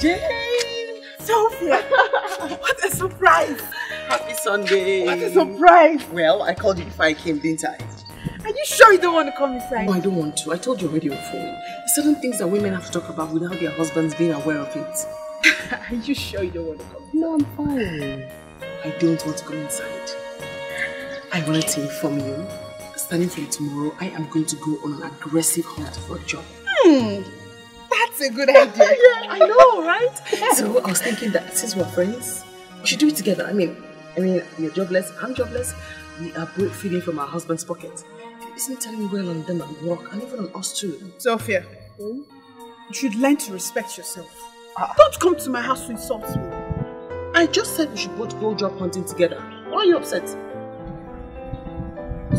Jane! Sophia! What a surprise! Happy Sunday! What a surprise! Well, I called you before I came, didn't I? Are you sure you don't want to come inside? No, I don't want to. I told you already on phone. There's certain things that women have to talk about without their husbands being aware of it. Are you sure you don't want to come? No, I'm fine. I don't want to come inside. I wanted to inform you, starting from tomorrow, I am going to go on an aggressive hunt for a job. That's a good idea. Yeah, I know, right? So I was thinking that since we're friends, we should do it together. I mean, you're jobless, I'm jobless. We are both feeding from our husband's pocket. Isn't telling well on them at work and even on us too? Sophia, you should learn to respect yourself. Don't come to my house to insult me. I just said we should both go job hunting together. Why are you upset?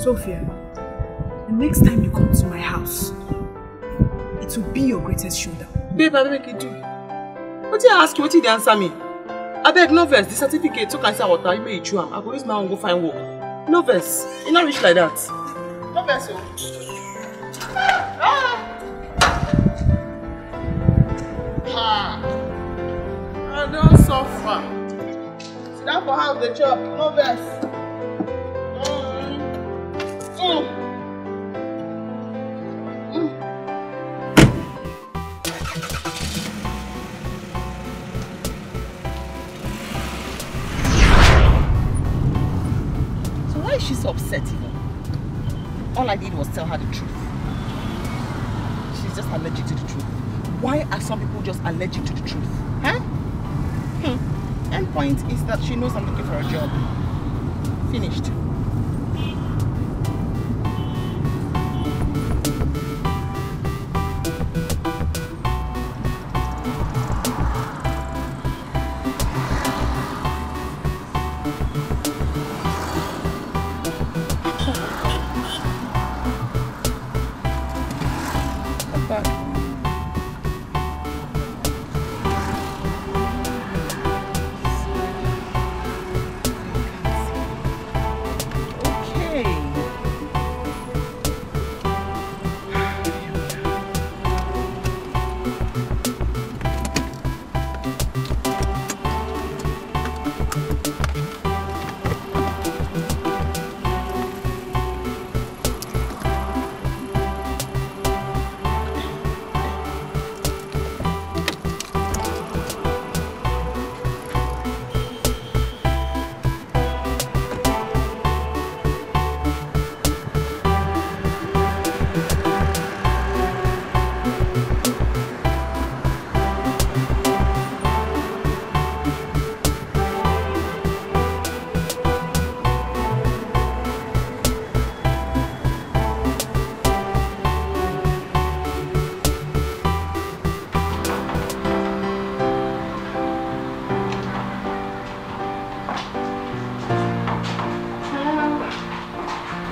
Sophia, the next time you come to my house, it will be your greatest showdown. Babe, I make you do. What did I ask you? What did you answer me? I beg, no verse. The certificate, so can say what I may chew. I go use my own go find work. No verse. You're not rich like that. No verse, yo. I don't suffer. Sit down for half the chop. No verse. Why is she so upset even? All I did was tell her the truth. She's just allergic to the truth. Why are some people just allergic to the truth? Huh? End point is that she knows I'm looking for a job. Finished.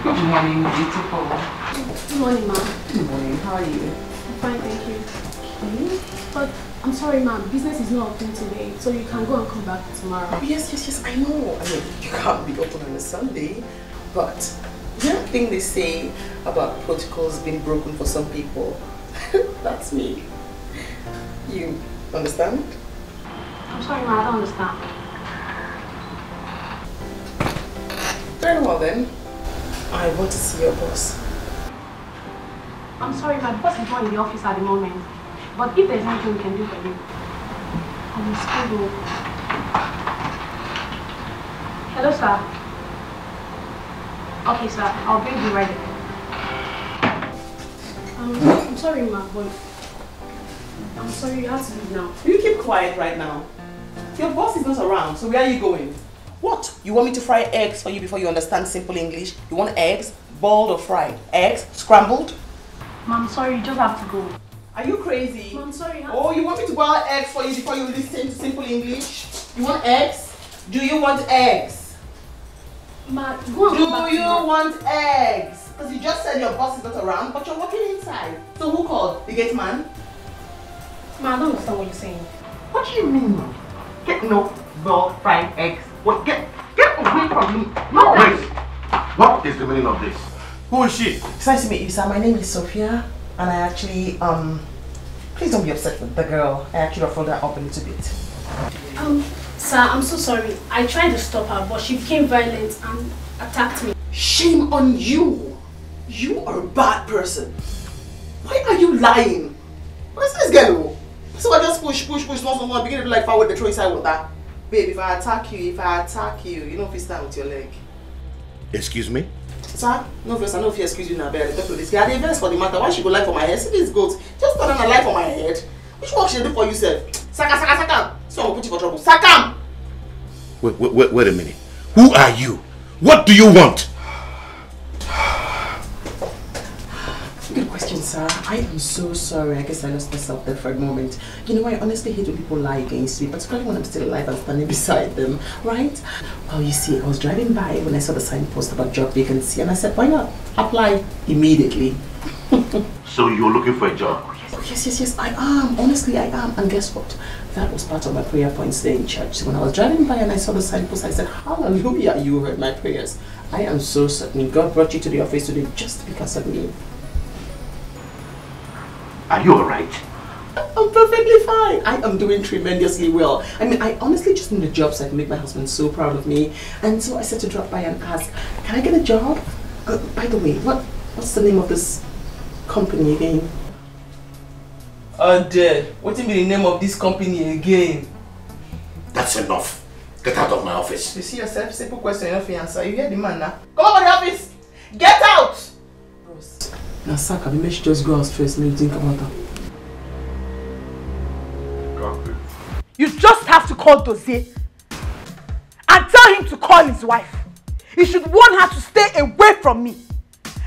Good morning, beautiful. Good morning, ma'am. Good morning, how are you? I'm fine, thank you. Okay. But I'm sorry, ma'am, business is not open today, so you can go and come back tomorrow. Oh, yes, I know. I mean, you can't be open on a Sunday, but the thing they say about protocols being broken for some people, that's me. You understand? I'm sorry, ma'am, I don't understand. Very well then. I want to see your boss. I'm sorry, my boss is not in the office at the moment. But if there's anything we can do for you, I will still go. Hello, sir. Okay, sir. I'll bring you right there. I'm sorry, ma'am, but I'm sorry, you have to leave now. You keep quiet right now. Your boss is not around, so where are you going? What? You want me to fry eggs for you before you understand simple English? You want eggs, boiled or fried? Eggs, scrambled? Ma'am, sorry, you just have to go. Are you crazy? Ma'am, sorry. Oh, you want me to boil eggs for you before you listen to simple English? You want eggs? Do you want eggs? Ma, go and come back. Do you want eggs? Because you just said your boss is not around, but you're working inside. So who called? The gate man? Ma, I don't understand what you're saying. What do you mean? Get no boiled fried eggs. What? Get away from me. No. Wait. What is the meaning of this? Who is she? It's nice to meet you, sir. My name is Sophia, and I actually Please don't be upset with the girl. I actually ruffled her up a little bit. Sir, I'm so sorry. I tried to stop her, but she became violent and attacked me. Shame on you. You are a bad person. Why are you lying? What's this girl? So I just push, no, begin to like forward the throw inside water. Babe, if I attack you, you know if you stand with your leg. Excuse me? Sir, no first, I know if you excuse you now, but I talk to this guy. I didn't for the matter. Why she go lie for my head? See this goat. Just turn on a lie for my head. Which work should do for yourself? Saka. So I'll put you for trouble. Sakam! Wait a minute. Who are you? What do you want? Good question, sir. I am so sorry. I guess I lost myself there for a moment. You know, I honestly hate when people lie against me, particularly when I'm still alive and standing beside them, right? Well, you see, I was driving by when I saw the signpost about job vacancy, and I said, why not apply immediately? So you're looking for a job? Oh, yes, I am. Honestly, I am. And guess what? That was part of my prayer points there in church. So when I was driving by and I saw the signpost, I said, hallelujah, you heard my prayers. I am so certain God brought you to the office today just because of me. Are you alright? I'm perfectly fine. I am doing tremendously well. I mean, I honestly just need a job so I can make my husband so proud of me. And so I said to drop by and ask, can I get a job? By the way, what's the name of this company again? What is the name of this company again? That's enough. Get out of my office. You see yourself, simple question enough to answer. You hear the man now? Come over the office! Get out! Bros. Now, Saka, maybe she just go out first. Maybe think about her. You just have to call Dozie and tell him to call his wife. He should warn her to stay away from me.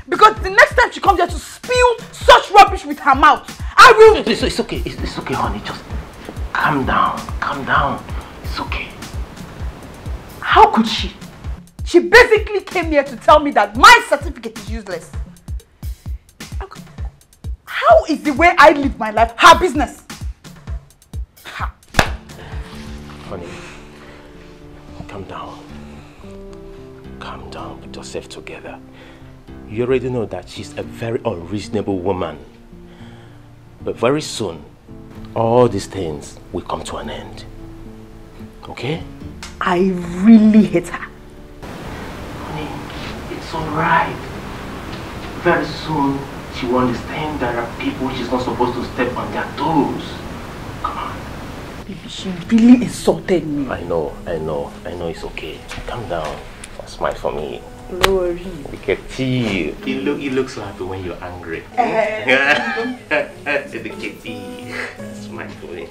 Because the next time she comes here to spew such rubbish with her mouth, I will... It's okay. It's okay, honey. Just calm down. Calm down. It's okay. How could she? She basically came here to tell me that my certificate is useless. How is the way I live my life her business? Ha. Honey, calm down. Calm down. Put yourself together. You already know that she's a very unreasonable woman. But very soon, all these things will come to an end. Okay? I really hate her. Honey, it's alright. Very soon, she will understand there are people she's not supposed to step on their toes. Come on. Baby, she really insulted me. I know it's okay. Calm down. Smile for me. No worry. Look at you. You look so happy when you're angry. Look at you. Smile for me.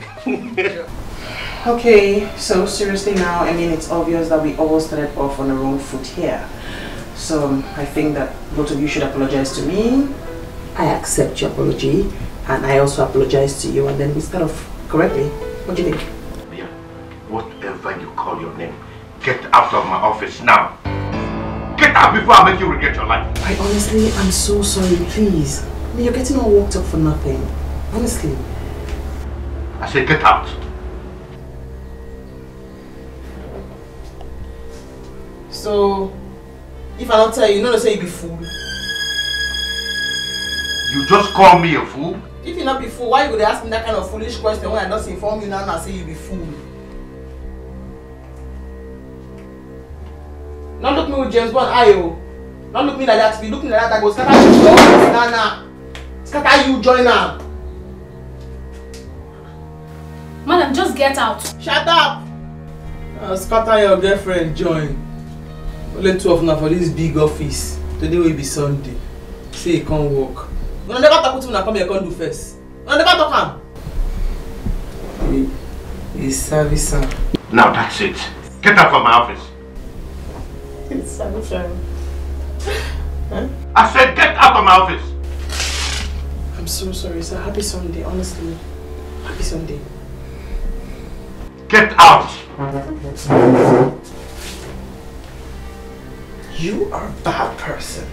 Okay, so seriously now, I mean, it's obvious that we all started off on the wrong foot here. So I think that both of you should apologize to me. I accept your apology, and I also apologize to you, and then we start off correctly. What do you think? Yeah, whatever you call your name, get out of my office now. Get out before I make you regret your life. I honestly, I'm so sorry, please. I mean, you're getting all worked up for nothing. Honestly. I said get out. So, if I don't tell you, you don't say you be fool. You just call me a fool? If you not be fool, why you would ask me that kind of foolish question when I just inform you now and I say you be fool? Don't look me with James Bond, Ayo. Don't look me like that. If you look me like that, I go scatter you join Nana. Scatter you join her. Madam, just get out. Shut up. Scatter your girlfriend join. Only two of them for this big office. Today will be Sunday. Say you can't walk. When I never talk to you, come here, come do first. When I never talk him. He's service. Now that's it. Get out from my office. It's service. Huh? I said get out of my office. I'm so sorry, sir. Happy Sunday, honestly. Happy Sunday. Get out. You are a bad person.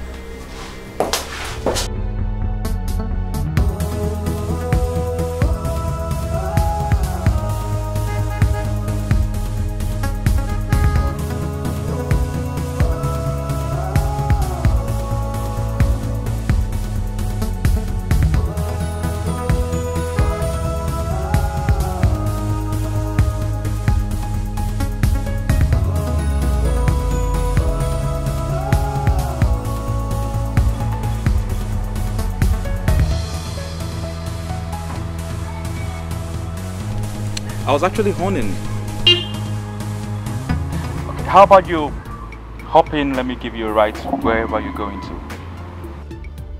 I was actually honing. Okay, how about you hop in, let me give you a ride wherever you're going to.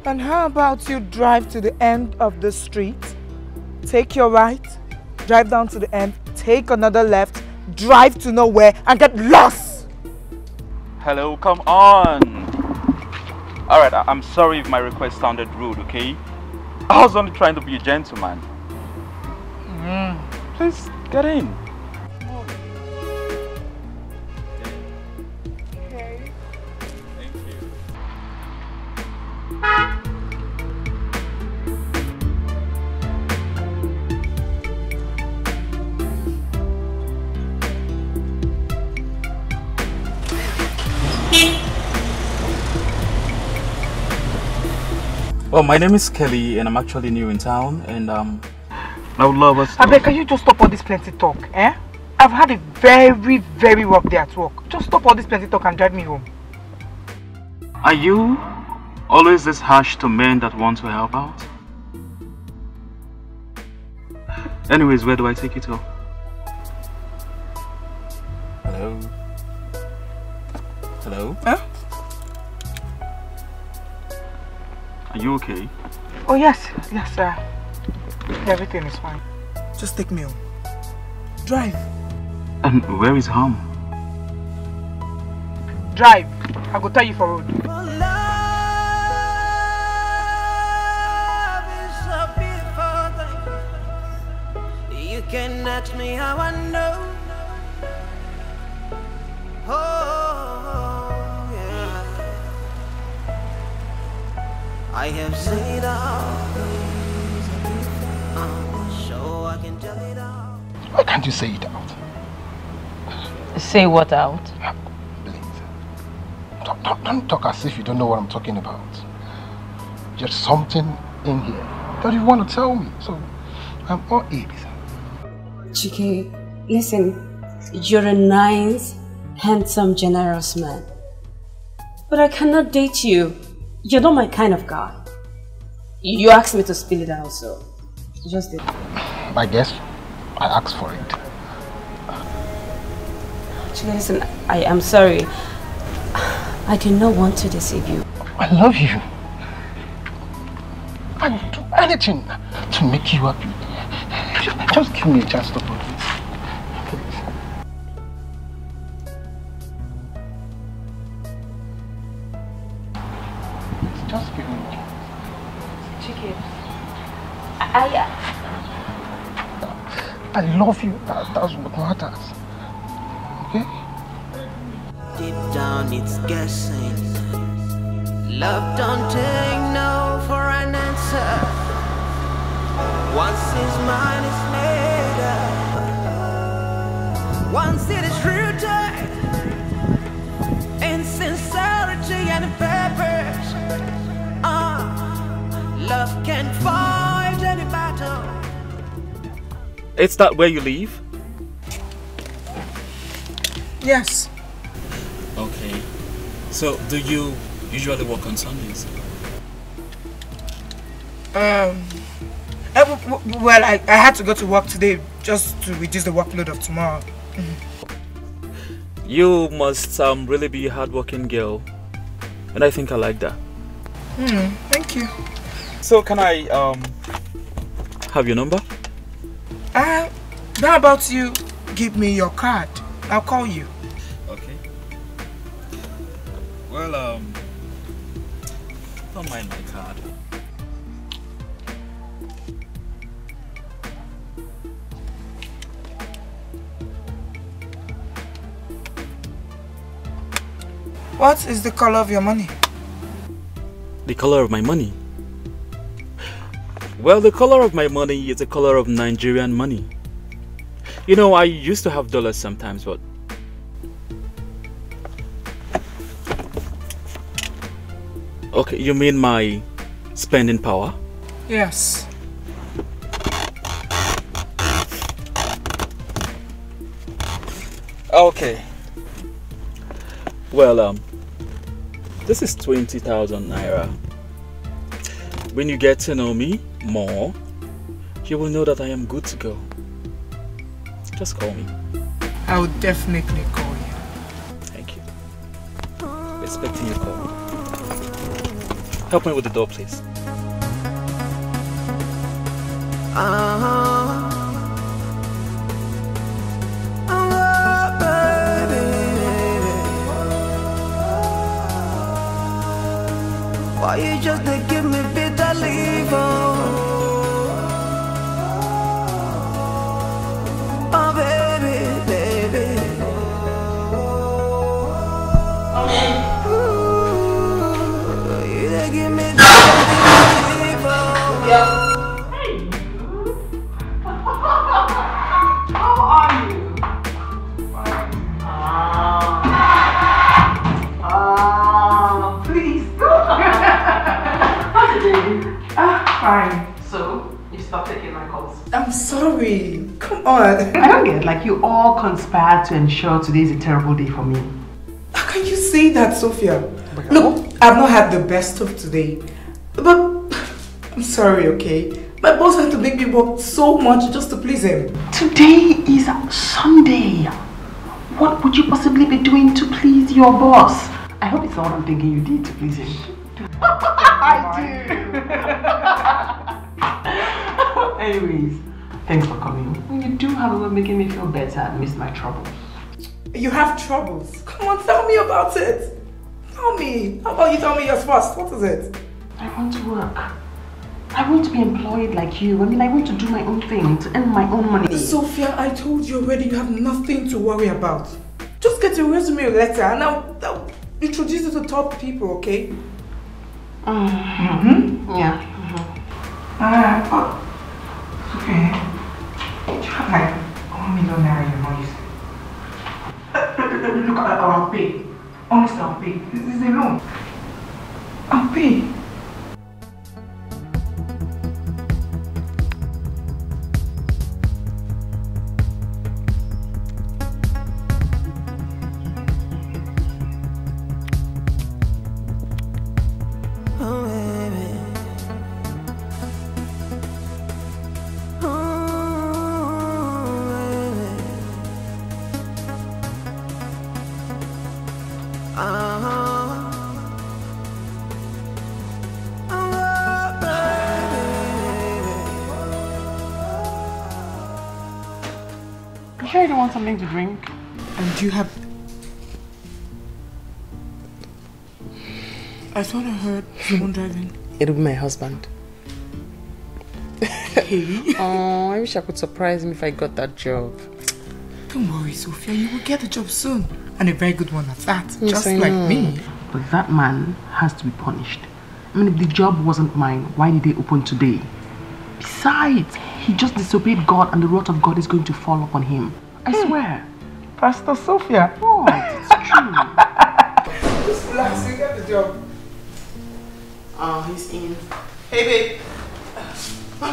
And how about you drive to the end of the street, take your right, drive down to the end, take another left, drive to nowhere and get lost? Hello, come on. Alright, I'm sorry if my request sounded rude, okay? I was only trying to be a gentleman. Please, get in. Okay. Thank you. Well, my name is Kelly and I'm actually new in town and I would love us to... Abeg, can you just stop all this plenty talk, eh? I've had a very rough day at work. Just stop all this plenty talk and drive me home. Are you always this harsh to men that want to help out? Anyways, where do I take you to? Hello? Hello? Huh? Are you okay? Oh yes, sir. Everything is fine. Just take me home. Drive. And where is home? Drive. I go tell you for road. You can ask me how I know. Oh, yeah. I have seen it all. So I can tell it all. Why can't you say it out? Say what out? Please. Don't talk as if you don't know what I'm talking about. There's something in here that you want to tell me. So I'm all ears. Chike, listen, you're a nice, handsome, generous man. But I cannot date you. You're not my kind of guy. You asked me to spill it out, so you just did. I guess I asked for it. Chike, listen, I am sorry. I did not want to deceive you. I love you. I would do anything to make you happy. Just give me a chance to put this. Please. Just give me a chance. Chike, I love you. That's what matters. Okay? Deep down it's guessing. Love don't take no for an answer. Once his mind is made up, once it is rooted in sincerity and purpose, love can fight any battle. Is that where you live? Yes. Okay. So, do you usually work on Sundays? Well, I had to go to work today just to reduce the workload of tomorrow. You must really be a hardworking girl, and I think I like that. Thank you. So can I have your number? How about you give me your card? I'll call you. Okay. Well, don't mind my card. What is the color of your money? The color of my money? Well, the color of my money is the color of Nigerian money. You know, I used to have dollars sometimes, but... Okay, you mean my spending power? Yes. Okay. Well, this is 20,000 naira. When you get to know me more, you will know that I am good to go. just call me. I will definitely call you. Thank you. Expecting your call. Help me with the door, please. Why you just they give me bitter leave? Oh baby, baby. Ooh, you they give me bitter leave. Yeah. Hey. How are you? Please. How's it going? Fine. So, you stopped taking my calls? I'm sorry. Come on. I don't get like you all conspired to ensure today is a terrible day for me. How can you say that, Sophia? Look, I've not had the best of today. But I'm sorry, okay? My boss had to make me work so much just to please him. Today is Sunday. What would you possibly be doing to please your boss? I hope it's not what I'm thinking you did to please him. I do. Anyways, thanks for coming. You do have a way of making me feel better amidst my troubles. You have troubles? Come on, tell me about it. Tell me. How about you tell me yours first? What is it? I want to work. I want to be employed like you. I mean, I want to do my own thing, to earn my own money. Sophia, I told you already you have nothing to worry about. Just get a resume letter and I'll introduce you to top people, okay? Yeah. Okay. You have like $1 million in your money. Look, I'll pay. Honestly, I'll pay. This is a loan. I'll pay. Sure you don't want something to drink? And do you have... I thought I heard someone driving. It'll be my husband. Hey. Oh, I wish I could surprise him if I got that job. Don't worry, Sophia. You will get a job soon. And a very good one at that. Yes, just like me. But that man has to be punished. I mean, if the job wasn't mine, why did they open today? Besides, he just disobeyed God and the wrath of God is going to fall upon him. I swear. Pastor Sophia. What? It's true. Just relax, you get the job. Oh, he's in. Hey, babe. Hi.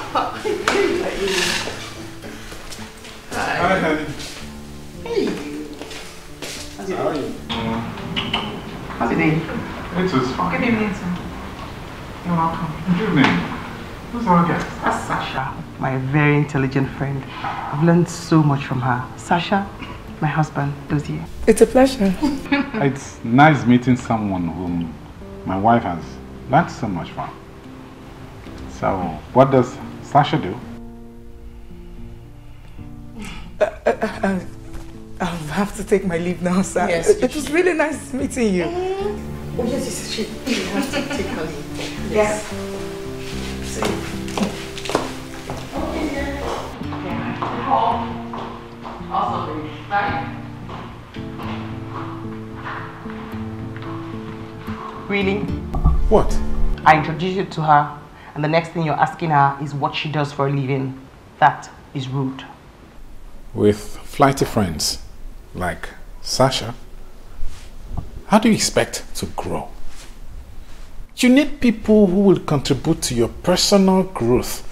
Hi, honey. Hey. How are you? How's your day? It was fine. Good evening, sir. You're welcome. Good evening. Who's our guest? That's Sasha, my very intelligent friend. I've learned so much from her. Sasha, my husband, Dozie. It's a pleasure. It's nice meeting someone whom my wife has learned so much from. So, what does Sasha do? I'll have to take my leave now, sir. Yes, it was really nice meeting you. Oh, yes, she has to take her leave. Yes. Awesome, right? Really? What? I introduced you to her, and the next thing you're asking her is what she does for a living. That is rude. With flighty friends like Sasha, how do you expect to grow? You need people who will contribute to your personal growth.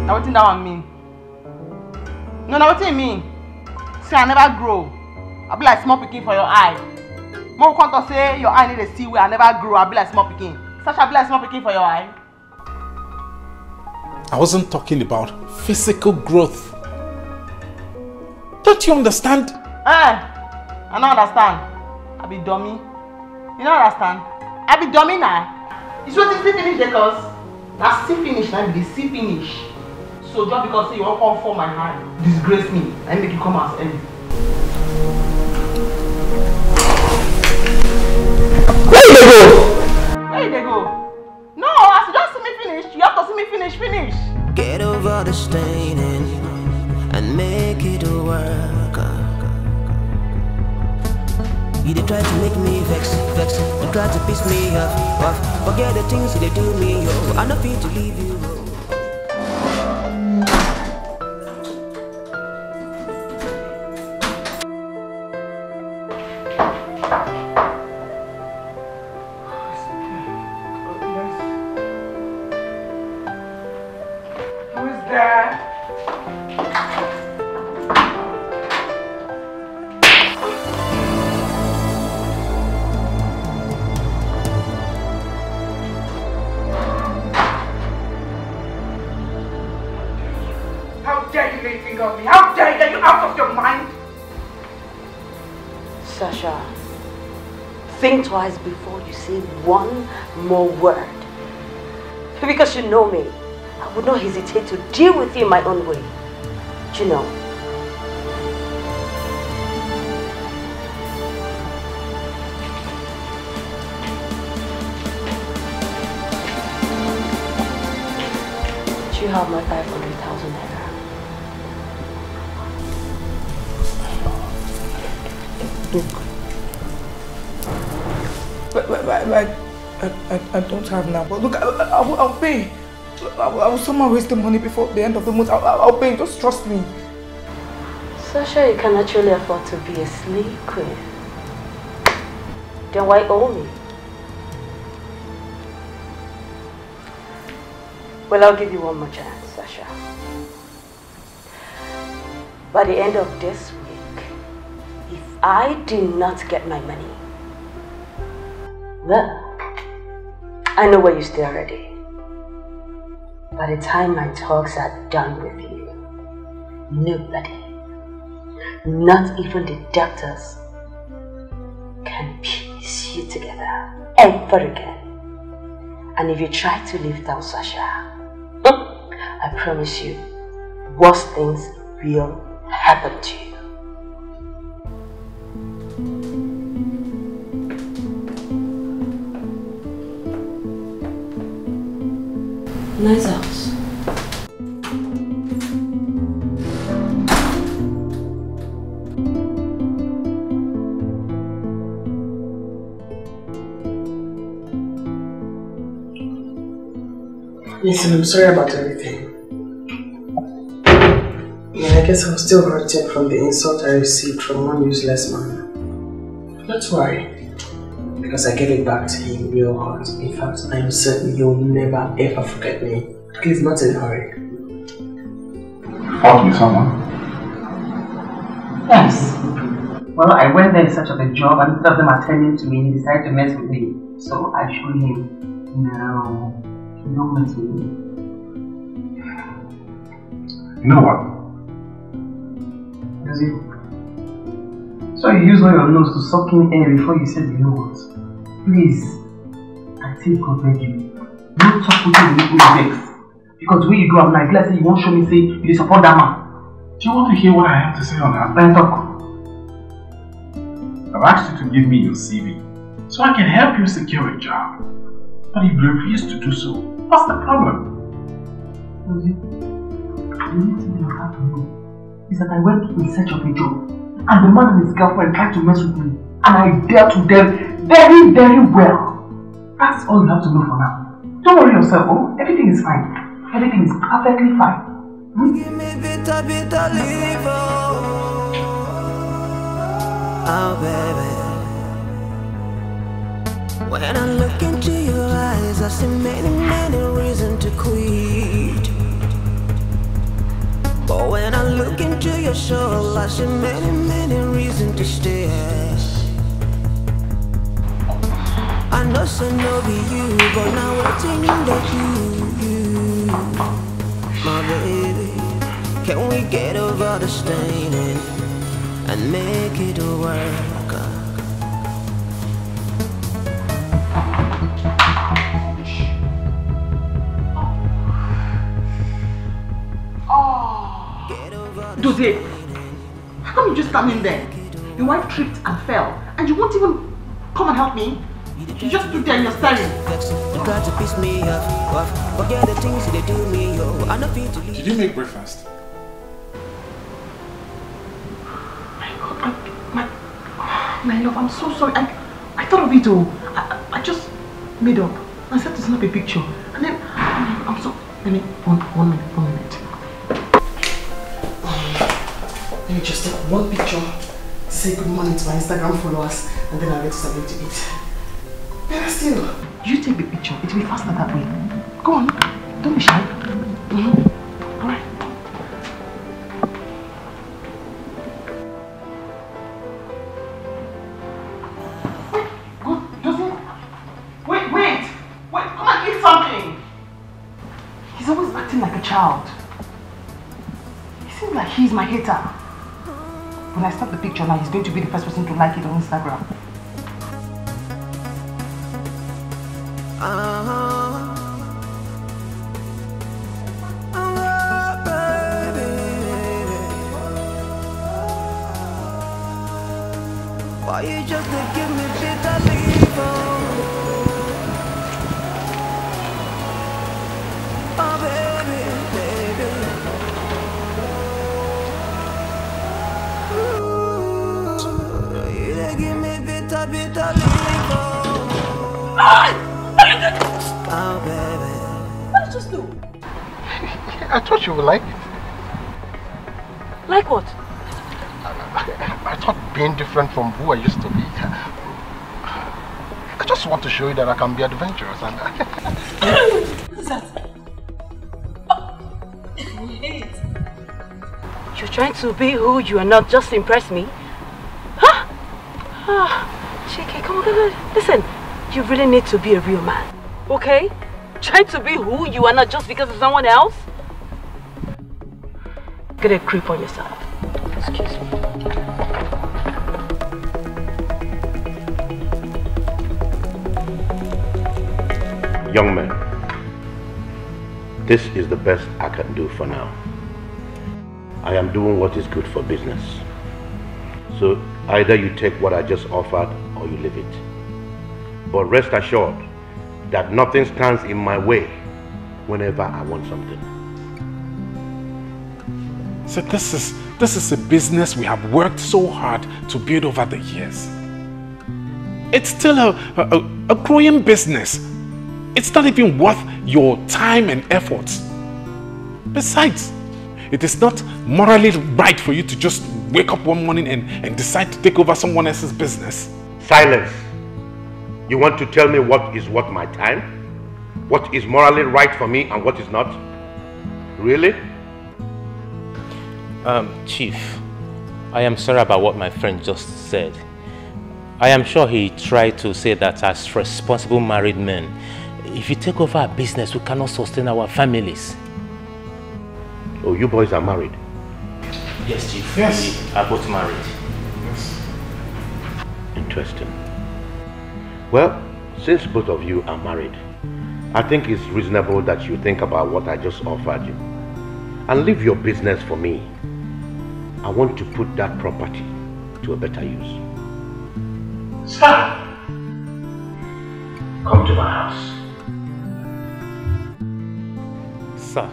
Now what that one mean? No, what do you mean? See, I never grow. I'll be like small picking for your eye. More come to say your eye need to see where I never grow. I'll be like small picking. Sasha, I'll be like small picking for your eye. I wasn't talking about physical growth. Don't you understand? I don't understand. I be dummy. You don't understand? I be dummy now. It's what is the finish the cause? That's see finish now, be see finish. So just because you won't come for my hand, disgrace me, and make you come as early. Where you go? Where you go? No, as you just see me finish, you have to see me finish. Get over the staining and make it work. You dey try to make me vex. You try to piss me off. Forget the things you dey do me, yo. I'm not fit to leave you. Think twice before you say one more word. Because you know me, I would not hesitate to deal with you my own way. Do you know? Do you have my 500,000 naira? Look. I don't have now. But look, I'll pay. I will somehow raise the money before the end of the month. I'll pay. Just trust me. Sasha, you can actually afford to be a slave queen. Then why owe me? Well, I'll give you one more chance, Sasha. By the end of this week, if I did not get my money, well, I know where you stay already. By the time my talks are done with you, nobody, not even the doctors, can piece you together ever again. And if you try to leave town, Sasha, I promise you, worse things will happen to you. Nice house. Listen, I'm sorry about everything. Yeah, I guess I'm still hurting from the insult I received from one useless man. Don't worry, because I gave it back to him real hard. In fact, I am certain you'll never ever forget me. Please, not in a hurry. Fought with someone? Yes. Well, I went there in search of a job and instead of them attending to me, he decided to mess with me. So I showed him, no, don't mess with me. You know what? Does it? So you use all your nose to suck in air before you said you know what? Please, I think God beg you. Don't talk with me with vex. Because when you do, I'm like, let's say you won't show me, say you support that man. Do you want to hear what I have to say on that? Then talk. I've asked you to give me your CV so I can help you secure a job. But if you refuse to do so, what's the problem? The only thing you have to know is that I went in search of a job and the man and his girlfriend tried to mess with me and I dealt with them very, very well. That's all you have to know for now. Don't worry yourself, oh, everything is fine. Everything is perfectly fine. Give me bitter liver. Oh baby, when I look into your eyes, I see many reasons to quit. But when I look into your soul, I see many reasons to stay. I know so no be you, but now waiting that you. my baby. Can we get over the staining and make it work? Dozie, how come you just stand in there? Your wife tripped and fell, and you won't even come and help me? You just stood there and you're staring. Did you make breakfast? My love, I'm so sorry. I thought of it all. I just made up. I said to snap a picture. And then, I'm so... Let me... One minute. Let me just take one picture, say good morning to my Instagram followers, and then I'll let you to eat. Better still, you take the picture. It will be faster that way. Go on. Don't be shy. Alright. Wait. Come and eat something. He's always acting like a child. He seems like he's my hater. When I start the picture now, he's going to be the first person to like it on Instagram. Why you just give me bitter leave? Oh baby. Give me bitter leave. Oh baby. What did you just do? I thought you would like it. Like what? I thought being different from who I used to be. I just want to show you that I can be adventurous. And What is that? Wait. You're trying to be who you are not just to impress me? Huh? Chike, come on. Listen, you really need to be a real man. Okay? Trying to be who you are not just because of someone else? Get a grip on yourself. Excuse me. Young man, this is the best I can do for now. I am doing what is good for business. So either you take what I just offered or you leave it. But rest assured that nothing stands in my way whenever I want something. So this is a business we have worked so hard to build over the years. It's still a growing business. It's not even worth your time and efforts. Besides, it is not morally right for you to just wake up one morning and decide to take over someone else's business. Silence. You want to tell me what is worth my time? What is morally right for me and what is not? Really? Chief, I am sorry about what my friend just said. I am sure he tried to say that as responsible married men, if you take over our business, we cannot sustain our families. Oh, you boys are married? Yes, Chief. Yes. We are both married. Yes. Interesting. Well, since both of you are married, I think it's reasonable that you think about what I just offered you. And leave your business for me. I want to put that property to a better use. Stop! Come to my house. Sir,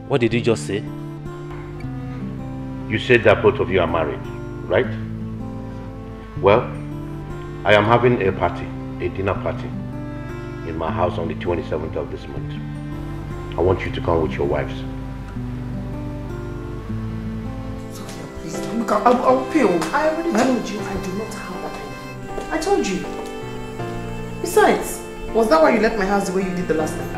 what did you just say? You said that both of you are married, right? Well, I am having a party, a dinner party, in my house on the 27th of this month. I want you to come with your wives. Sophia, please, look, I'll pay. I already told you I do not have that idea. I told you. Besides, was that why you left my house the way you did the last time?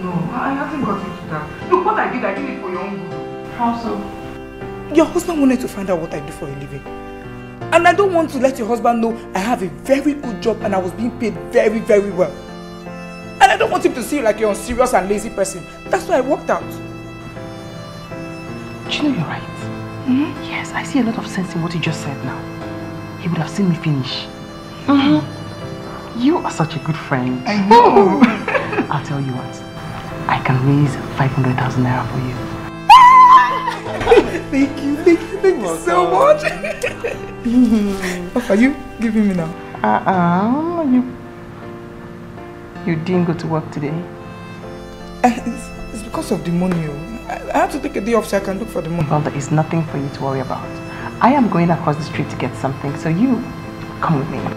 No, I haven't got into that. Look, what I did it for your own good. How so? Your husband wanted to find out what I do for a living. And I don't want to let your husband know I have a very good job and I was being paid very, very well. And I don't want him to see you like you're a serious and lazy person That's why I walked out. Do you know you're right? Mm-hmm. Yes, I see a lot of sense in what you just said now. He would have seen me finish. Mm-hmm. You are such a good friend. I know. I'll tell you what. I can raise 500,000 naira for you. Thank you so much. What are you giving me now? You didn't go to work today? It's because of the money. I have to take a day off so I can look for the money. Well, there is nothing for you to worry about. I am going across the street to get something, so you come with me. Come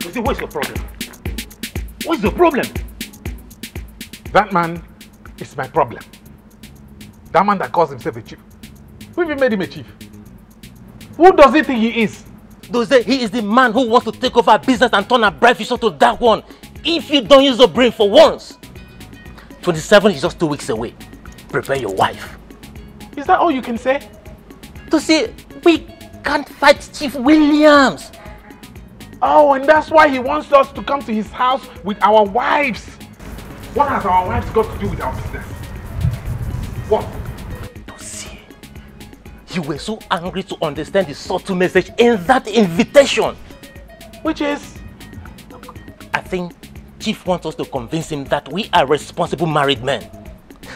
with you. What's your problem? What's the problem? That man is my problem. That man that calls himself a chief. Who even made him a chief? Who does he think he is? He is the man who wants to take over a business and turn a bright future to that one. If you don't use your brain for once. 27 is just 2 weeks away. Prepare your wife. Is that all you can say? We can't fight Chief Williams. Oh, and that's why he wants us to come to his house with our wives. What has our wives got to do with our business? What? You were so angry to understand the subtle message in that invitation. Which is? I think Chief wants us to convince him that we are responsible married men.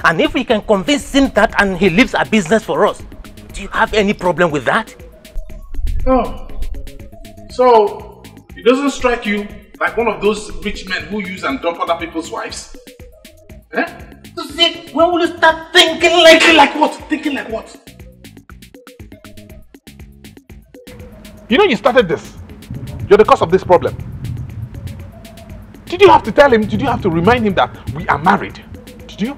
And if we can convince him that and he leaves a business for us, do you have any problem with that? Oh. So, it doesn't strike you like one of those rich men who use and dump other people's wives? Eh? When will you start thinking like what? Thinking like what? You know you started this. You're the cause of this problem. Did you have to tell him, did you have to remind him that we are married? Did you?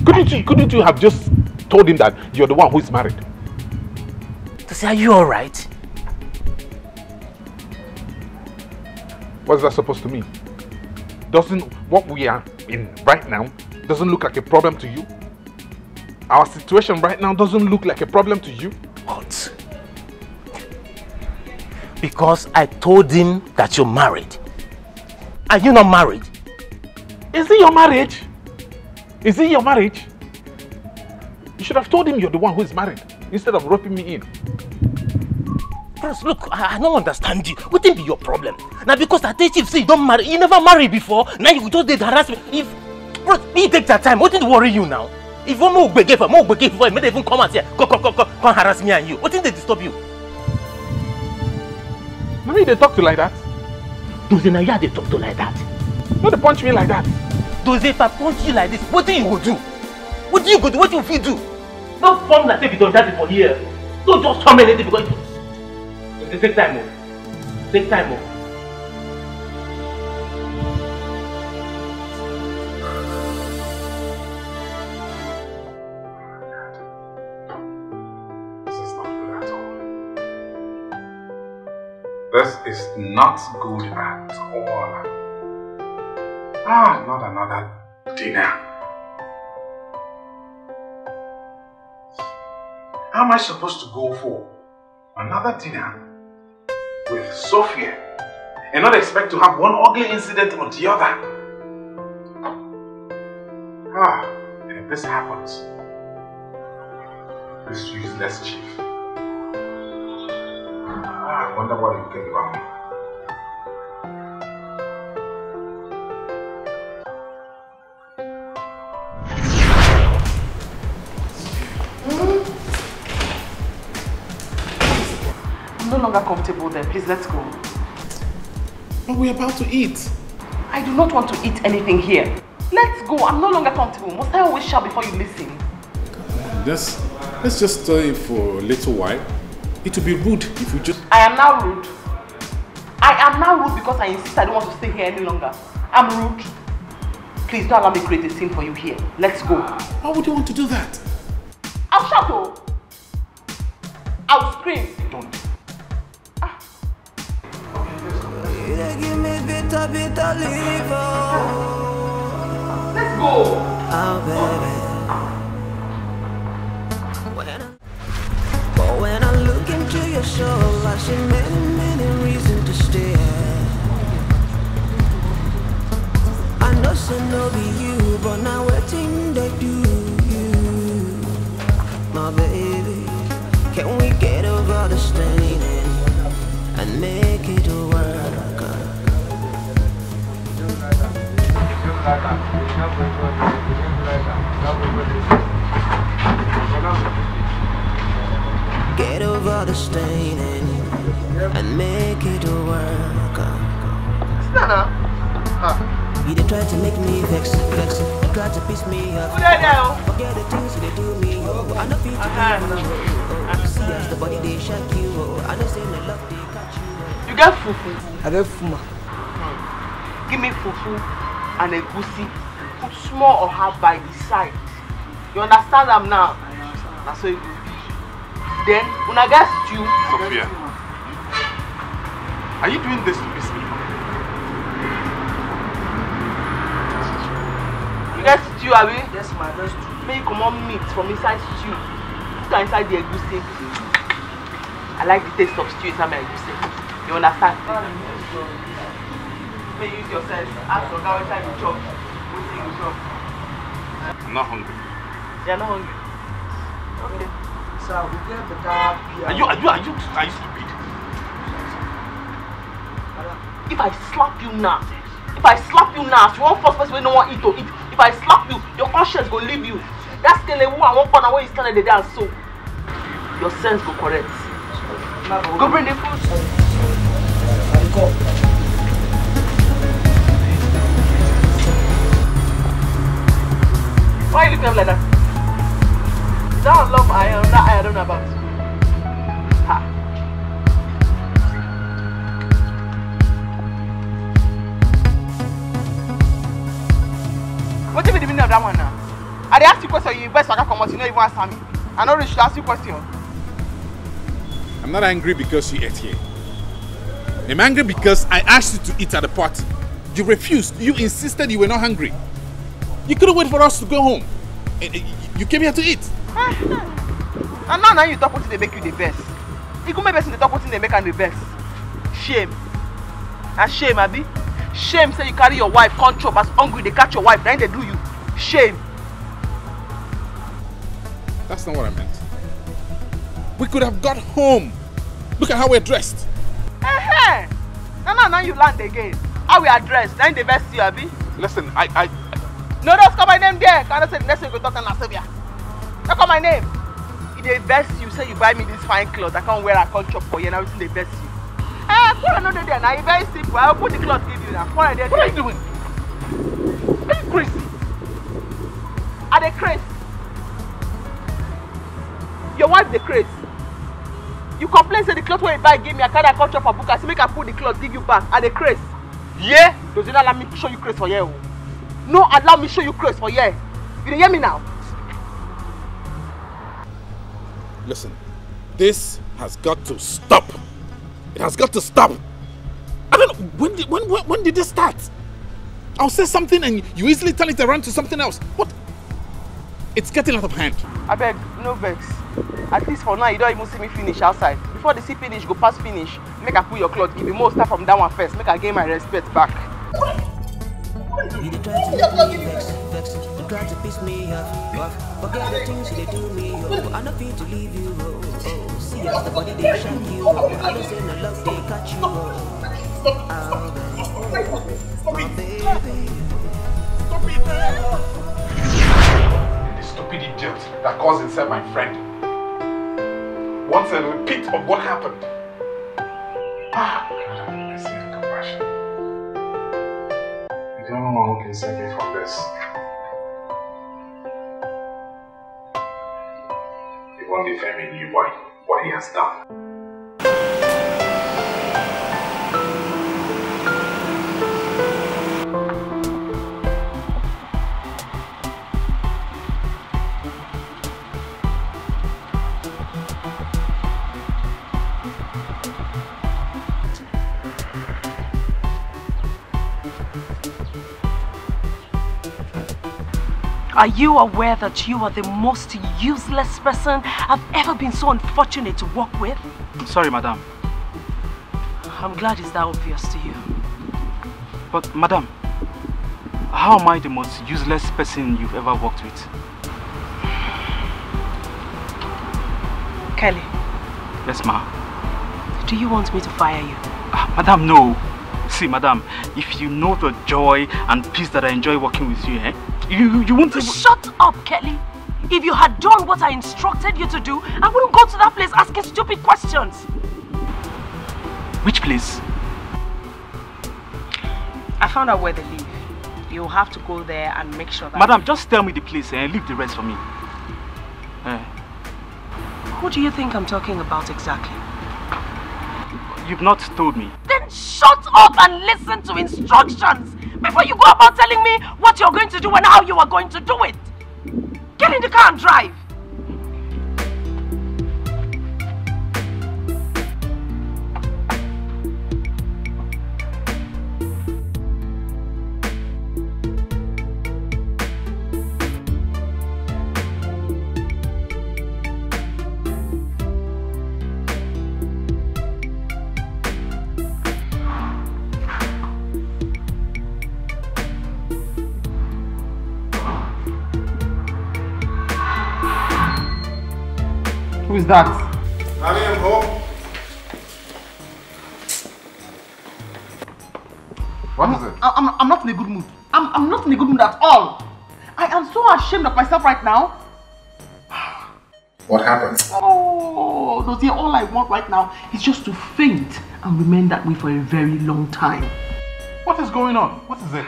Couldn't you have just told him that you're the one who is married? Are you alright? What's that supposed to mean? Doesn't what we are in right now doesn't look like a problem to you? Our situation right now doesn't look like a problem to you? What? Because I told him that you're married. Are you not married? Is it your marriage? Is it your marriage? You should have told him you're the one who is married instead of roping me in. Bros, look, I don't understand you. What will be your problem? Now because I tell Chief say you don't marry, you never married before, now you just did harass me. If bros, me take that time, what did worry you now? If you more beg for it may even come and say, come harass me and you. What did they disturb you? Maybe they talk to you like that. Does now yeah they talk to like that? No, they punch me like that. Does if I punch you like this, what do you go do? What do you go do? What do you do? Don't form like if you don't have for here. Don't just tell me anything because take time off. Take time off. This is not good at all. Not another dinner. How am I supposed to go for another dinner with Sophia and not expect to have one ugly incident or the other? And if this happens, this useless chief. I wonder what you think about me. I'm no longer comfortable there. Please, let's go. But we're about to eat. I do not want to eat anything here. Let's go. I'm no longer comfortable. Must I always shout before you listen? Let's just stay for a little while. It would be rude if you just... I am now rude. I am now rude because I insist I don't want to stay here any longer. I'm rude. Please don't allow me to create a scene for you here. Let's go. Why would you want to do that? I'll shout, oh. I'll scream. Don't. Give me bitter, bitter liver. Let's go. Oh, baby. But when I look into your soul, I see many, many but now waiting they do you, my baby. Can we get over the staining and make it work? Get over the staining and make it work. Nana. You they try to make me vex, try to piss me off. Forget the things they do me, oh. I know feel to be see as the body they shake you, oh. I know say no love they catch you. You get fufu? I get fuma. Give me fufu and a goosey. Put small or half by the side. You understand them now? That's what you do. Then, when I get stew... Sophia, are you doing this to piss me off? You get stew, Abi? Yes, my best stew. Make come on meat from inside stew. Put it inside the egusi. I like the taste of stew inside my egusi. You understand? May use your sense. Ask your guy what time you chop. What thing you chop. I'm not hungry. You're not hungry? Okay. Sir, we get better. Are you stupid? If I slap you now, you won't first person no one eat to eat. If I slap you, your conscience go leave you. That's the level I won't corner where you stand at the dance so. Your sense go correct. Go bring the food. Why are you looking at me like that? That love I don't know about. Ha. What do you mean of that one now? I asked you question, you invest, so I can come out, you don't even answer me. I know you should ask you question. I'm not angry because you ate here. I'm angry because I asked you to eat at the party. You refused. You insisted you were not hungry. You couldn't wait for us to go home. You came here to eat. And now you talk what they make you the best. You go make best in the talk what they make and the best. Shame. And shame, Abi. Shame say you carry your wife, can't chop as hungry, they catch your wife, then they do you. Shame. That's not what I meant. We could have got home. Look at how we're dressed. Hey. Now you land again. How we are dressed, then they best you, Abi. Listen, No, don't call my name there. Can I say the next thing you go talk to Sylvia? Don't call my name. If they best you, say you buy me this fine clothes, I can't wear a can't chop for you, and everything they best you. Put another there now. It's very simple. I'll put the cloth give you now. What are you doing? Are you crazy? Are they crazy? Your wife the crazy. You complain say the cloth where you buy give me, I can't chop for book. I say make I put the cloth give you back. Are they crazy? Yeah? Does it not allow me to show you crazy for you? No, allow me to show you crazy for you. You hear me now? Listen, this has got to stop. It has got to stop. I don't know, when did this start? I'll say something and you easily turn it around to something else. What? It's getting out of hand. I beg, no vex. At least for now, you don't even see me finish outside. Before the see finish, go past finish. Make I pull your cloth, give me more stuff from that one first. Make I gain my respect back. You try to make me vex, you try to piss me off. Forget the things they do me, oh. I don't feel to leave you, oh. See as the body they shake you, oh. I don't say no love they catch you, oh. Stop it! Baby. Stop it! The stupid idiot that calls himself my friend wants a repeat of what happened. God, I see the compassion. I don't know who can save me from this. If only Femi knew what he has done. Are you aware that you are the most useless person I've ever been so unfortunate to work with? I'm sorry, madam. I'm glad it's that obvious to you. But, madam, How am I the most useless person you've ever worked with? Kelly. Yes, ma. Do you want me to fire you? Madam, no. See, madam, if you know the joy and peace that I enjoy working with you, you won't... Shut up, Kelly. If you had done what I instructed you to do, I wouldn't go to that place asking stupid questions. Which place? I found out where they live. You'll have to go there and make sure that... Madam, just tell me the place and leave the rest for me. Who do you think I'm talking about exactly? You've not told me. Then shut up and listen to instructions before you go about telling me what you're going to do and how you are going to do it. Get in the car and drive. Who is that? UNYEBUCHI. What is it? I'm not in a good mood. I'm not in a good mood at all. I am so ashamed of myself right now. What happened? Oh, Dozie, all I want right now is just to faint and remain that way for a very long time. What is going on? What is it?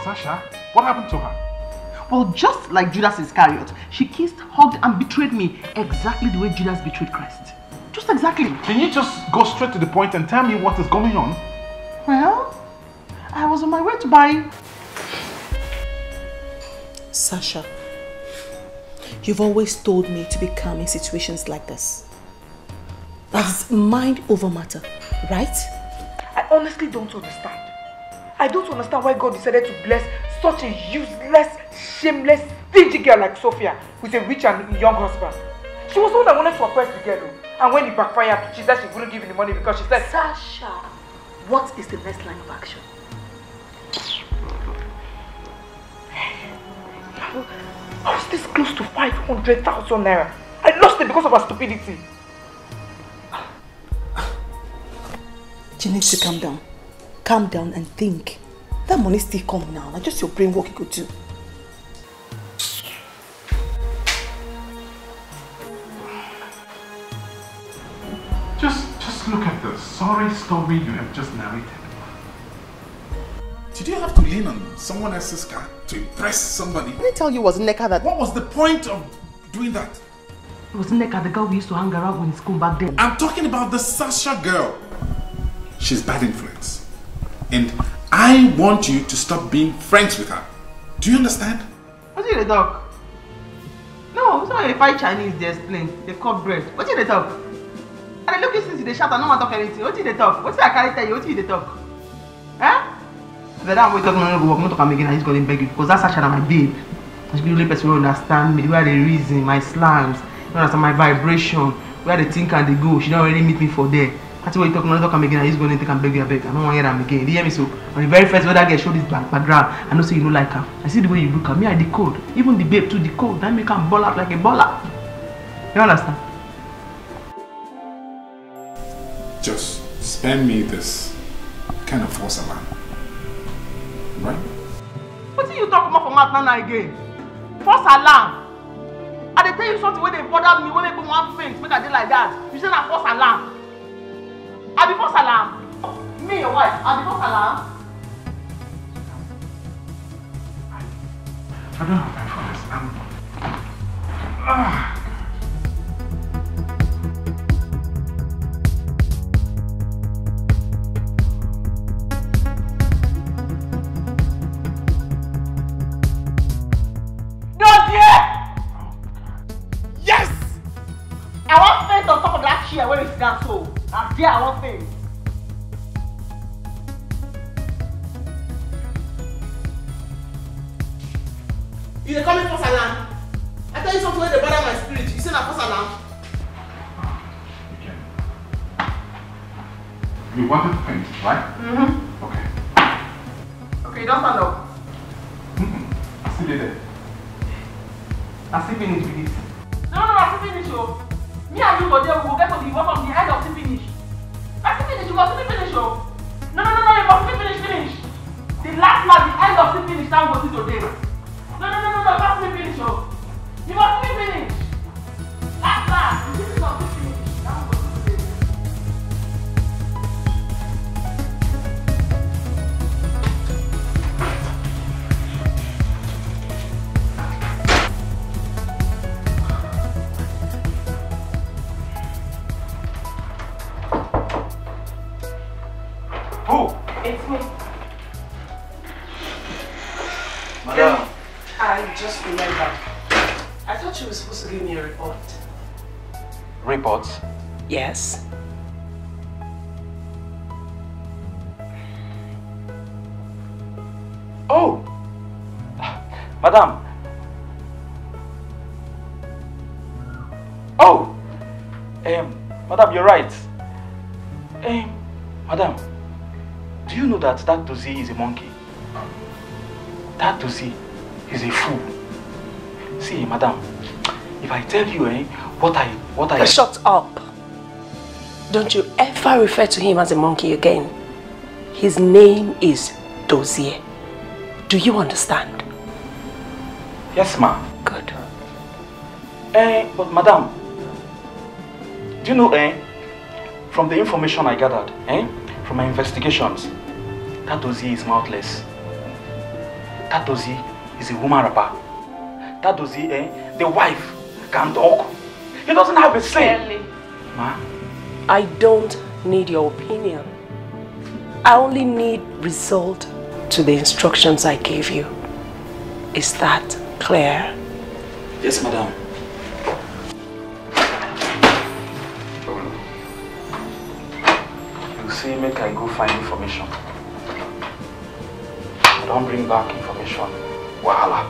Sasha? What happened to her? Well, just like Judas Iscariot, she kissed, hugged and betrayed me exactly the way Judas betrayed Christ. Just exactly. Can you just go straight to the point and tell me what is going on? Well, I was on my way to buy... Sasha, you've always told me to be calm in situations like this. That's mind over matter, right? I honestly don't understand. I don't understand why God decided to bless such a useless, shameless, stingy girl like Sophia with a rich and young husband. She was the one that wanted to oppress the girl. And when it backfired, she said she wouldn't give him the money because she said... Sasha, what is the next line of action? I was this close to 500,000 naira. I lost it because of her stupidity. You need to calm down. Calm down and think. That money's still coming now. Now just your brain work you could do. Just look at the sorry story you have just narrated. Did you have to lean on someone else's car to impress somebody? I didn't tell you it was Nneka that... What was the point of doing that? It was Nneka, the girl we used to hang around in school back then. I'm talking about the Sasha girl. She's bad influence. And I want you to stop being friends with her. Do you understand? What's in the talk? No, it's not a fight Chinese they explain. They cut bread. What's in the talk? And I look at since they shout and no one talk anything. What's in the talk? What's that I tell you? What's in the talk? Huh? The damn way talking no go work, not talk again, and he's gonna beg you because that's actually my babe. She's the only person who understand me, where they reason, my slangs, you understand my vibration, where they think and they go. She don't already meet me for there. That's why you talk, not talk again, and he's gonna take and beg you, I don't want to hear them again. Do you hear me? So on the very first way that girl show this background, I know say you don't like her. I see the way you look at me, I decode. Even the babe too decode. That make her ball out like a baller. You understand? Just spare me this kind of false alarm. Right? What are you talking about for Matana again? False alarm. I they tell you something when they bother me, when they put one thing, make I do like that. You say that false alarm. I be false alarm. Me, your wife, I be false alarm. I don't have time for this. Yes! I want faint on top of that chair where it's down so. That's there I want faint. You dey call me false alarm? I tell you something when they bother my spirit. You say na false alarm? You wanted to paint, right? Mm-hmm. Okay. Okay, don't stand up. I still there. I still finish with it. No, I still finish. Me and you go there, we will get to the bottom, the end of the finish. I still finish, you must still finish. No, you must still finish. The last match, the end of the finish, now go to today. No, you must still finish. You must still finish. Last, this is not the finish. Now go to today. Who? It's me. Madam. I just remembered. I thought you were supposed to give me a report. Report? Yes. Oh! Madam. Oh! Madam, you're right. Madam, do you know that Dozie is a monkey? That Dozie is a fool. See, madam, if I tell you what I... Shut up. Don't you ever refer to him as a monkey again. His name is Dozie. Do you understand? Yes, ma'am. Good. But madam, do you know, from the information I gathered, from my investigations, that Dozie is mouthless. That Dozie is a woman rapper. That Dozie, the wife, can't talk. He doesn't have a say. Ma? I don't need your opinion. I only need result to the instructions I gave you. Is that clear? Yes, madam. You see, make I go find information. I don't bring back information. Wahala.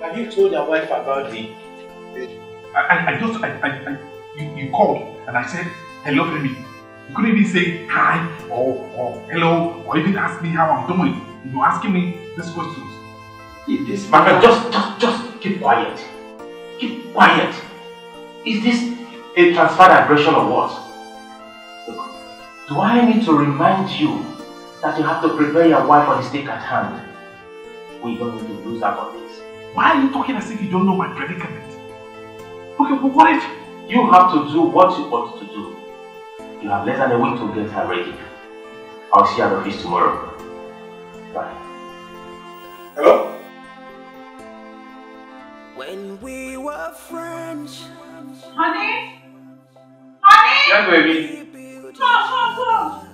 Have you told your wife about the... You called and I said, hello, Femi. You couldn't even say hi or hello or even ask me how I'm doing. You were asking me these questions. This man, just keep quiet. Keep quiet. Is this a transferred aggression or what? Look, do I need to remind you that you have to prepare your wife for the stake at hand? We don't need to lose out on this. Why are you talking as if you don't know my predicament? Okay, but what if... You have to do what you ought to do. You have less than a week to get her ready. I'll see you at the office tomorrow. Bye. Hello? When we were friends. Honey? Honey? Yeah, baby. Come.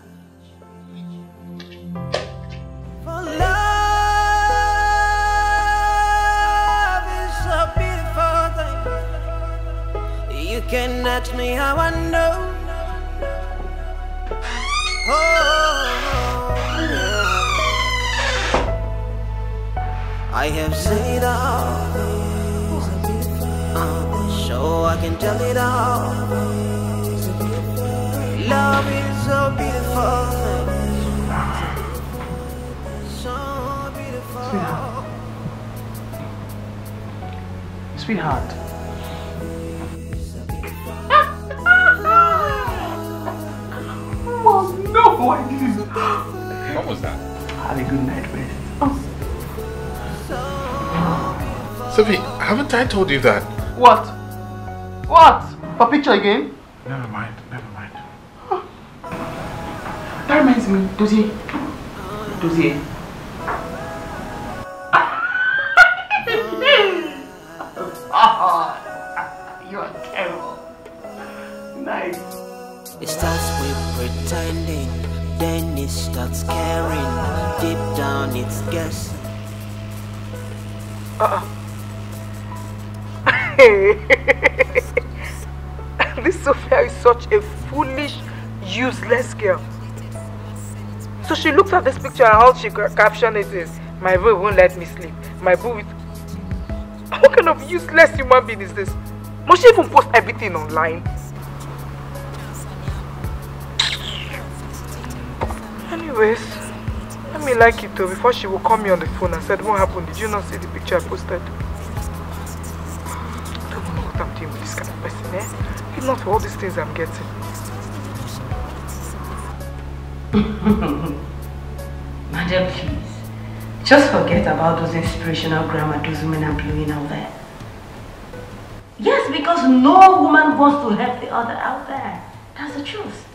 For love is a beautiful thing. You can ask me how I know. I have seen it all, so I can tell it all. Love is so beautiful, so beautiful. Sweetheart. Oh no, I didn't. What was that? Have a good night rest. Sophie, haven't I told you that? What? What? For picture again? Never mind. Huh. That reminds me, Dozie. You are terrible. Nice. It starts with pretending, then it starts caring. Deep down it's guessing. This Sophia is such a foolish, useless girl. So she looks at this picture and all she captioned it is, My boo won't let me sleep. My boo with... What kind of useless human being is this? Must she even post everything online? Anyways, let me like it though before she will call me on the phone and said, what happened? Did you not see the picture I posted? I don't know what I'm doing with this kind of person, eh? If not for all these things I'm getting. Madam, please. Just forget about those inspirational grammar those women are blowing out there. Yes, because no woman wants to help the other out there. That's the truth.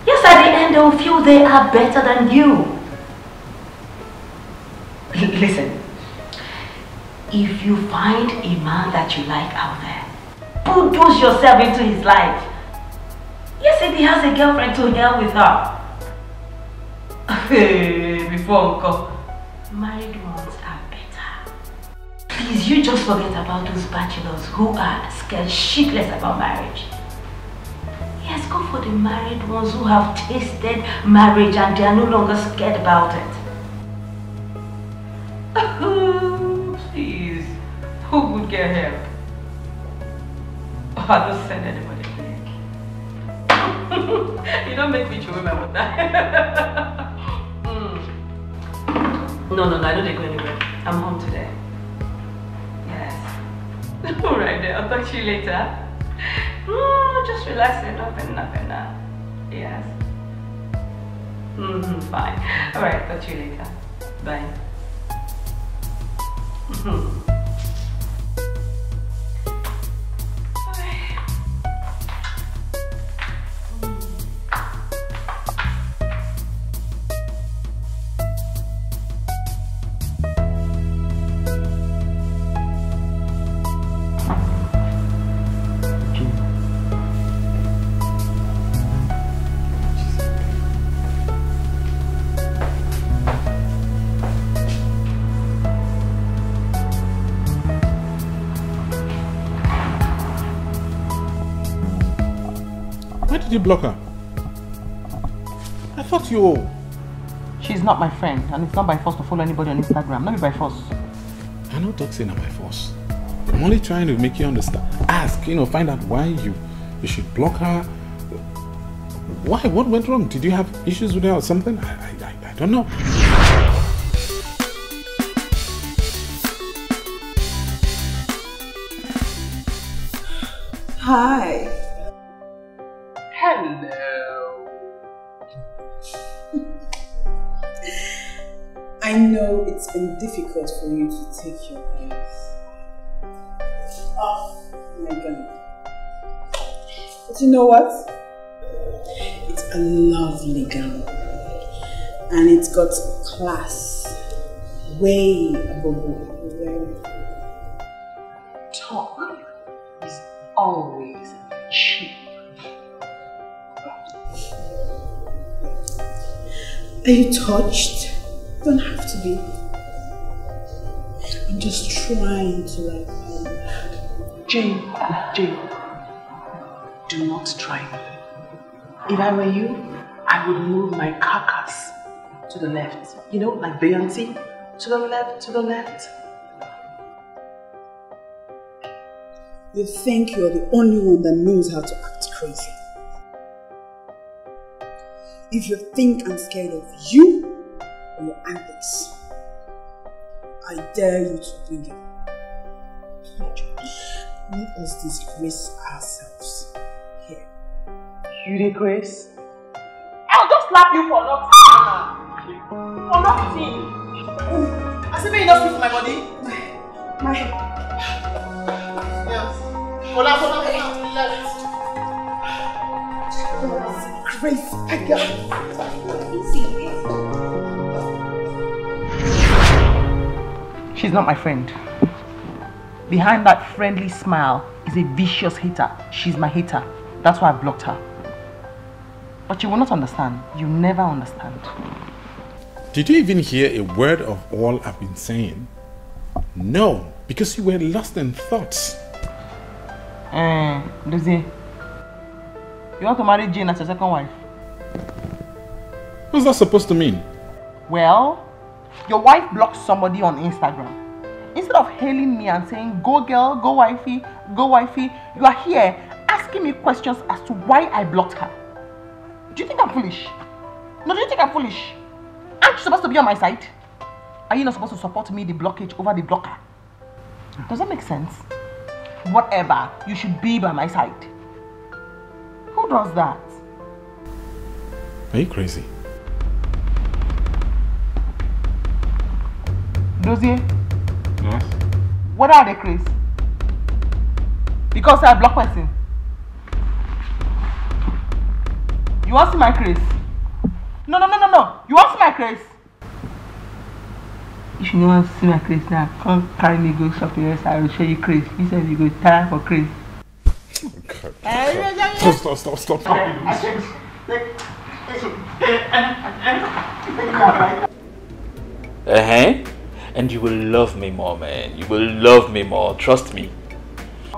Yes, at the end they'll feel they are better than you. Listen, if you find a man that you like out there, bulldoze yourself into his life. Yes, if he has a girlfriend, to hell with her. Before Uncle, married ones are better. Please, you just forget about those bachelors who are scared shitless about marriage. Yes, go for the married ones who have tasted marriage and they are no longer scared about it. Please, who would get help? Oh, I don't send anybody back. You don't make me chew my water. No, I don't go anywhere. I'm home today. Yes. Alright then, I'll talk to you later. Just relax enough. Yes. Fine. Alright, talk to you later. Bye. You block her? I thought you... She's not my friend, and it's not by force to follow anybody on Instagram. Not by force. I know don't say not by force. I'm only trying to make you understand. Ask, find out why you should block her. Why? What went wrong? Did you have issues with her or something? I don't know. Hi. Hello. I know it's been difficult for you to take your eyes off my gun. But you know what? It's a lovely gown. And it's got class way above what you're wearing. Talk is always cheap. Are you touched? You don't have to be. I'm just trying to Jane, do not try me. If I were you, I would move my carcass to the left. Like Beyonce, to the left. You think you're the only one that knows how to act crazy. If you think I'm scared of you or your antics, I dare you to bring it. Let us disgrace ourselves here. You disgrace? I'll just slap you for nothing. For nothing. I said, may you not speak for my body? My head. Yes. Hold on, left. Grace, I got easy. She's not my friend. Behind that friendly smile is a vicious hater. She's my hater. That's why I blocked her. But you will not understand. You never understand. Did you even hear a word of all I've been saying? No, because you were lost in thoughts. Lizzie, you want to marry Jane as your second wife? What's that supposed to mean? Well, Your wife blocked somebody on Instagram. Instead of hailing me and saying, go girl, go wifey, you are here asking me questions as to why I blocked her. Do you think I'm foolish? No, do you think I'm foolish? Aren't you supposed to be on my side? Are you not supposed to support me, the blockage over the blocker? Does that make sense? Whatever, you should be by my side. Who does that? Are you crazy? Dozie? Yes? What are they crazy? Because I block person. You want to see my craze? No. You want to see my craze? If you want to see my craze now, come carry me go shopping. Yes, I will show you craze. You said you go tire for craze. Stop. And you will love me more, man. You will love me more. Trust me. Who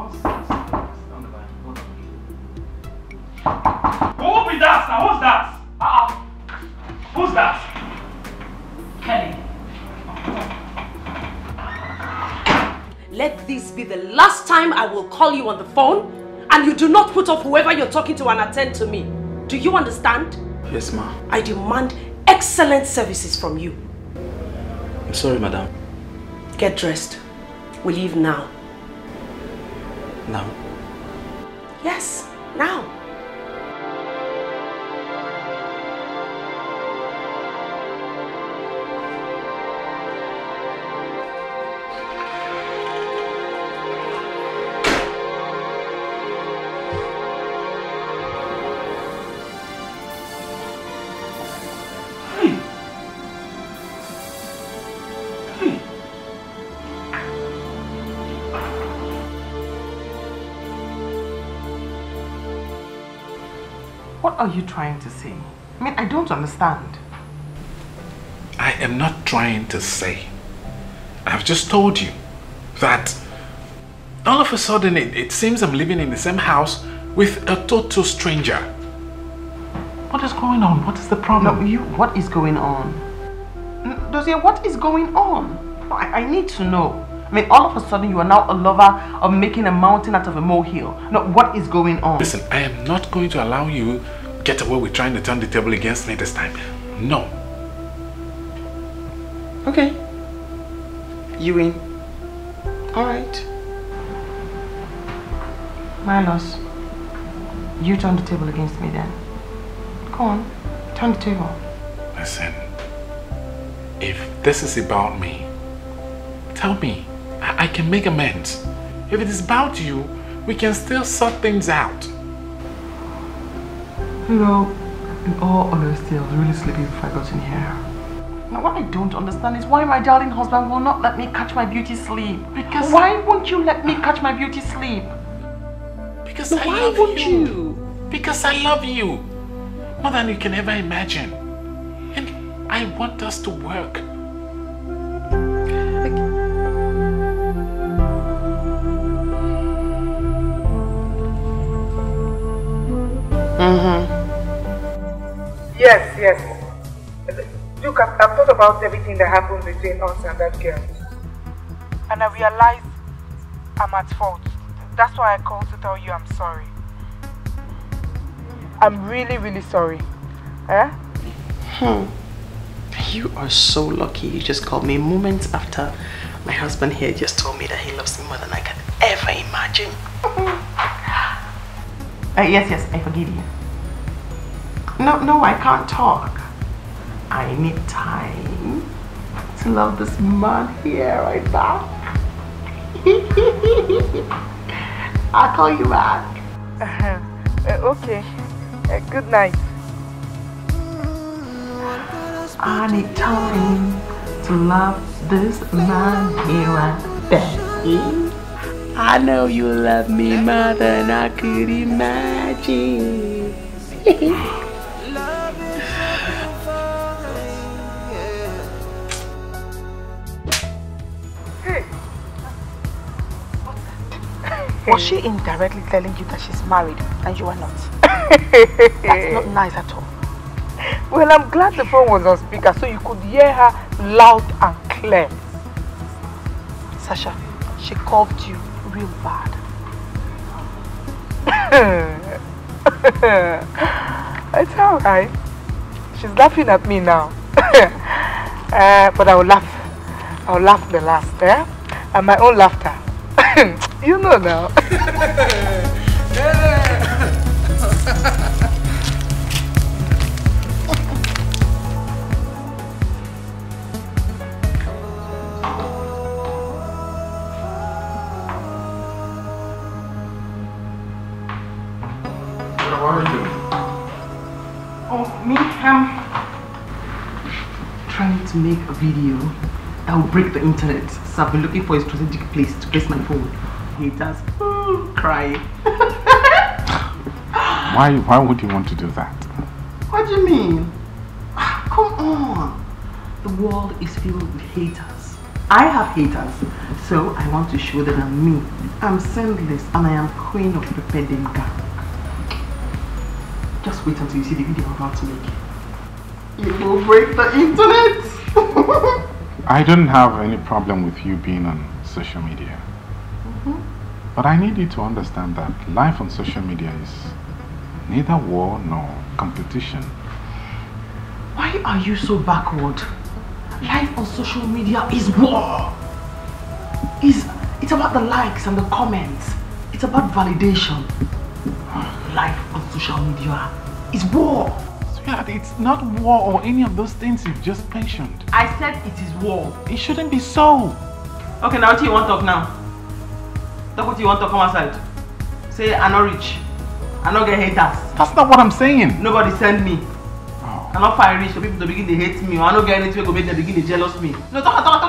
will be that now? Who's that? Who's that? Kelly. Let this be the last time I will call you on the phone, and you do not put off whoever you're talking to and attend to me. Do you understand? Yes, ma. I demand excellent services from you. I'm sorry, madam. Get dressed. We leave now. Now? Yes, now. What are you trying to say? I mean, I don't understand. I am not trying to say. I've just told you that all of a sudden it seems I'm living in the same house with a total stranger. What is going on? What is the problem? No, what is going on? Dozie, what is going on? I need to know. I mean, all of a sudden you are now a lover of making a mountain out of a molehill. No, what is going on? Listen, I am not going to allow you get away with trying to turn the table against me this time. No. Okay. You win. Alright. My loss. You turn the table against me then. Go on. Turn the table. Listen. If this is about me, tell me. I can make amends. If it is about you, we can still sort things out. You know, in all honesty, I was really sleepy before I got in here. Now, what I don't understand is why my darling husband will not let me catch my beauty sleep. Because why won't you let me catch my beauty sleep? Because I love you. Because I love you. More than you can ever imagine. And I want us to work. Yes. Look, I've thought about everything that happened between us and that girl. And I realized I'm at fault. That's why I called to tell you I'm sorry. I'm really, really sorry. Eh? You are so lucky you just called me moments after my husband here just told me that he loves me more than I can ever imagine. Yes, I forgive you. No, I can't talk. I need time to love this man here right now. I'll call you back. Okay. Good night. I need time to love this man here and there. I know you love me more than I could imagine. Was she indirectly telling you that she's married and you are not? That's not nice at all. Well, I'm glad the phone was on speaker so you could hear her loud and clear. Sasha, she called you real bad. It's alright. She's laughing at me now. But I'll laugh the last, eh? And my own laughter. You know now. What are you doing? Oh, me? Trying to make a video that will break the internet. So I've been looking for a strategic place to place my phone. Haters crying. Why would you want to do that? What do you mean? Come on. The world is filled with haters. I have haters. So I want to show that I'm me. I'm sinless and I am queen of the bedding gang. Just wait until you see the video I'm about to make. It will break the internet. I don't have any problem with you being on social media. But I need you to understand that life on social media is neither war nor competition. Why are you so backward? Life on social media is war. It's about the likes and the comments. It's about validation. Life on social media is war. Sweetheart, it's not war or any of those things you've just mentioned. I said it is war. It shouldn't be so. Okay, now what do you want to talk now? Talk what you want to come outside. Say I'm not rich. I don't get haters. That's not what I'm saying. Nobody send me. I'm not fire rich for people to begin to hate me. Or I don't get anything to make them begin to jealous me. No, talk it out.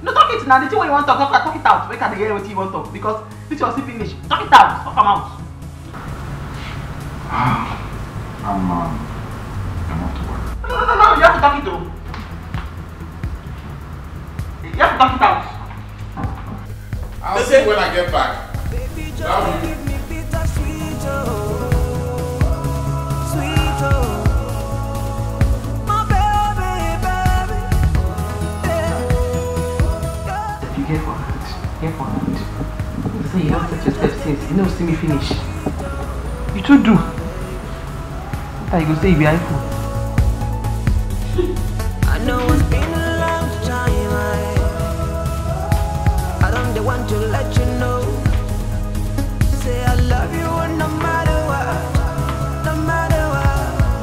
No, talk it now. The thing when you want to talk it out. Wait can they hear what you want to talk? Because this was finished. Talk it out. Talk them out. I'm off to work. No. You have to talk it though. You have to talk it out. I'll see when I get back. Love you. Careful. So you don't touch yourself since you don't see me finish. You too do. What you go say you be iPhone? I know it's been a long time. I don't want to let you know. Say I love you no matter what,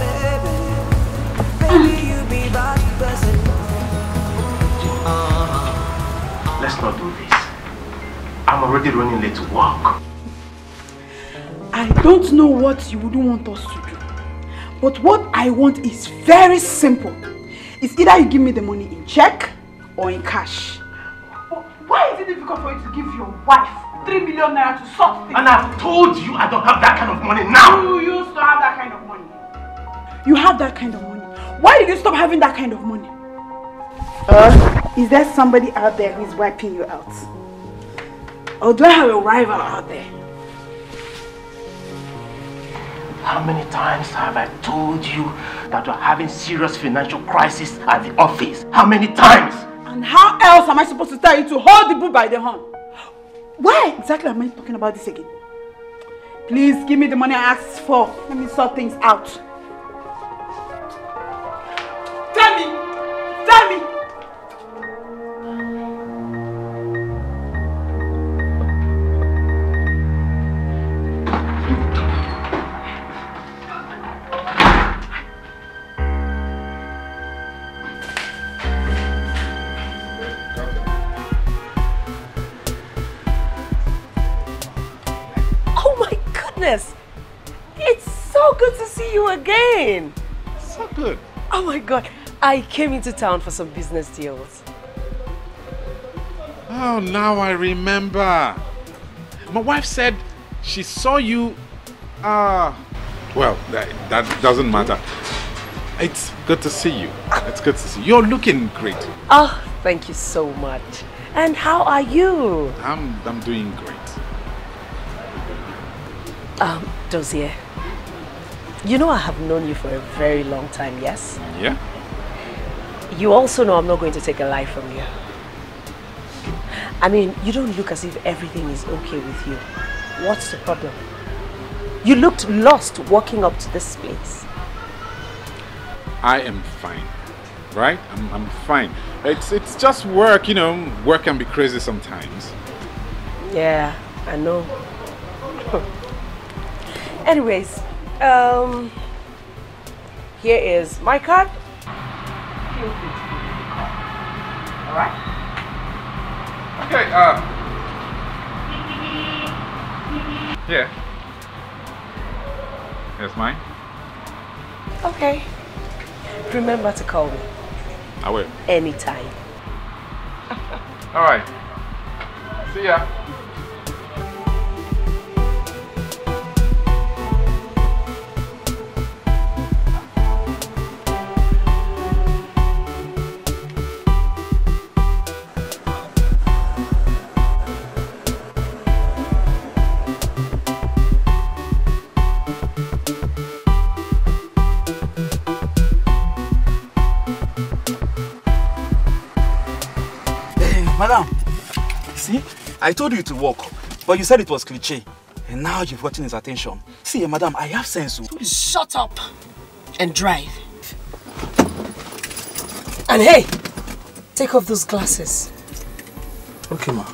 baby, you be that person. Let's not do this. I'm already running late to work. I don't know what you wouldn't want us to do. But what I want is very simple. It's either you give me the money in check or in cash. Why is it difficult for you to give your wife 3 million naira to sort things? And I've told you I don't have that kind of money now. You used to have that kind of money. You have that kind of money. Why did you stop having that kind of money? Is there somebody out there who is wiping you out? Or do I have a rival out there? How many times have I told you that you're having serious financial crisis at the office? How many times? And how else am I supposed to tell you to hold the bull by the horn? Why exactly am I talking about this again? Please give me the money I asked for. Let me sort things out. Tell me! It's so good to see you again. So good. Oh my God, I came into town for some business deals. Oh, now I remember. My wife said she saw you. Well, that doesn't matter. It's good to see you. It's good to see you. You're looking great. Oh, thank you so much. And how are you? I'm doing great. Dozier, You know I have known you for a very long time, yes? Yeah? You also know I'm not going to take a lie from you. I mean, you don't look as if everything is okay with you. What's the problem? You looked lost walking up to this place. I am fine, right? I'm fine. It's just work, you know. Work can be crazy sometimes. Yeah, I know. Anyways, here is my card. Feel free to give me the call. Alright? Okay, yeah. Here's mine. Okay. Remember to call me. I will. Anytime. Alright. See ya. Madam, see, I told you to walk, but you said it was cliché. And now you've gotten his attention. See, madam, I have sense. Shut up and drive. And hey, take off those glasses. Okay, ma.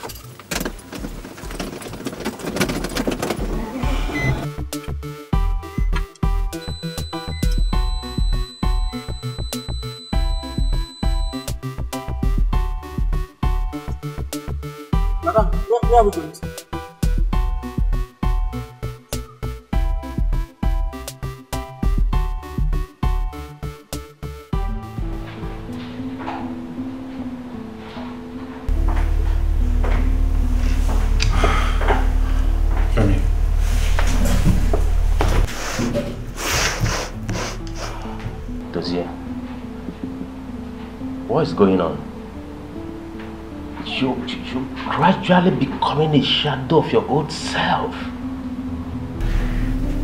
Madam, where are we going to? Femi. Dozie, what is going on? You're gradually becoming a shadow of your old self.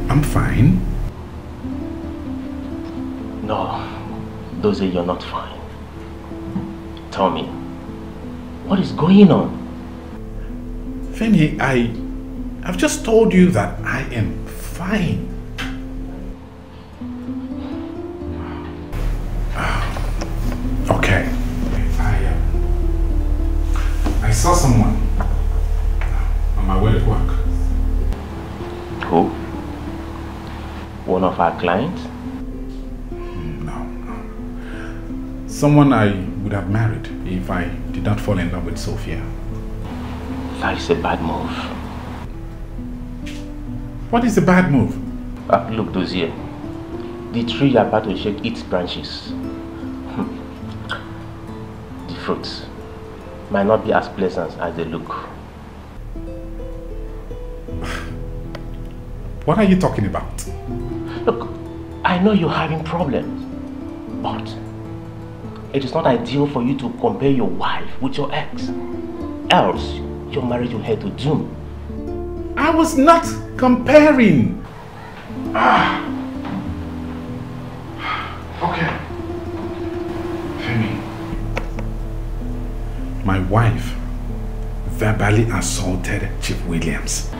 I'm fine. No, Dozie, you're not fine. Tell me, what is going on? Femi, I've just told you that I am fine. Okay. I saw someone on my way to work. Who? One of our clients? No. Someone I would have married if I did not fall in love with Sophia. That is a bad move. What is a bad move? Look, Dozie, the tree you are about to shake its branches. The fruits might not be as pleasant as they look. What are you talking about? Look, I know you're having problems, but it is not ideal for you to compare your wife with your ex. Else, your marriage will head to doom. I was not comparing. Okay. Femi, my wife verbally assaulted Chief Williams.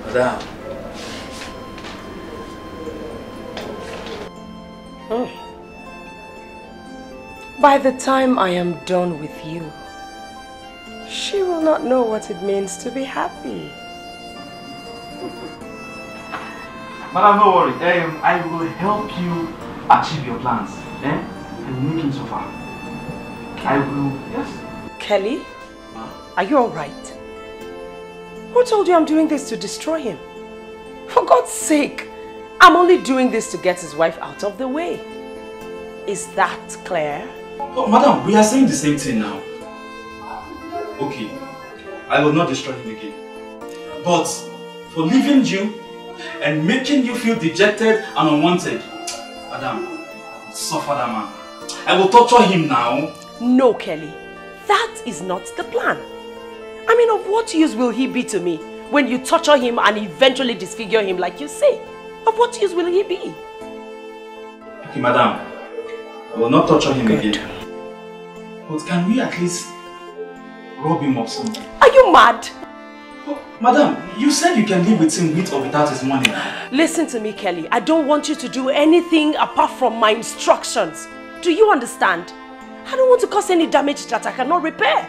Madam. By the time I am done with you, she will not know what it means to be happy. Madam, no worry. I will help you achieve your plans. And make him suffer. I will, yes. Kelly, are you alright? Who told you I'm doing this to destroy him? For God's sake, I'm only doing this to get his wife out of the way. Is that clear? Oh, madam, we are saying the same thing now. Okay, I will not destroy him again. But for leaving you and making you feel dejected and unwanted, madam, suffer that man. I will torture him now. No, Kelly. That is not the plan. I mean, of what use will he be to me when you torture him and eventually disfigure him like you say? Of what use will he be? Okay, madam. I will not torture him again. But can we at least rob him of something? Are you mad? Oh, madam, you said you can live with him with or without his money. Listen to me, Kelly. I don't want you to do anything apart from my instructions. Do you understand? I don't want to cause any damage that I cannot repair.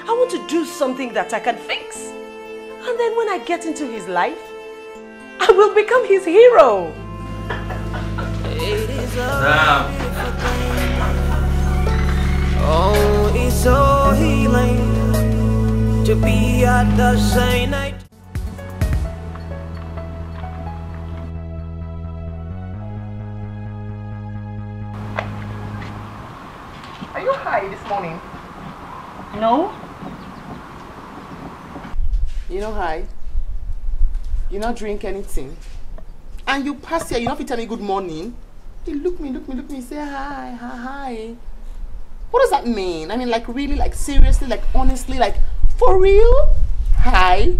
I want to do something that I can fix. And then when I get into his life, I will become his hero. Oh, it's so healing to be at the same night. Are you high this morning? No. You know high? You not drink anything. And you pass here, you not fit tell me good morning. You look me, say hi. What does that mean? I mean, like really, like seriously, like honestly, like for real? Hi?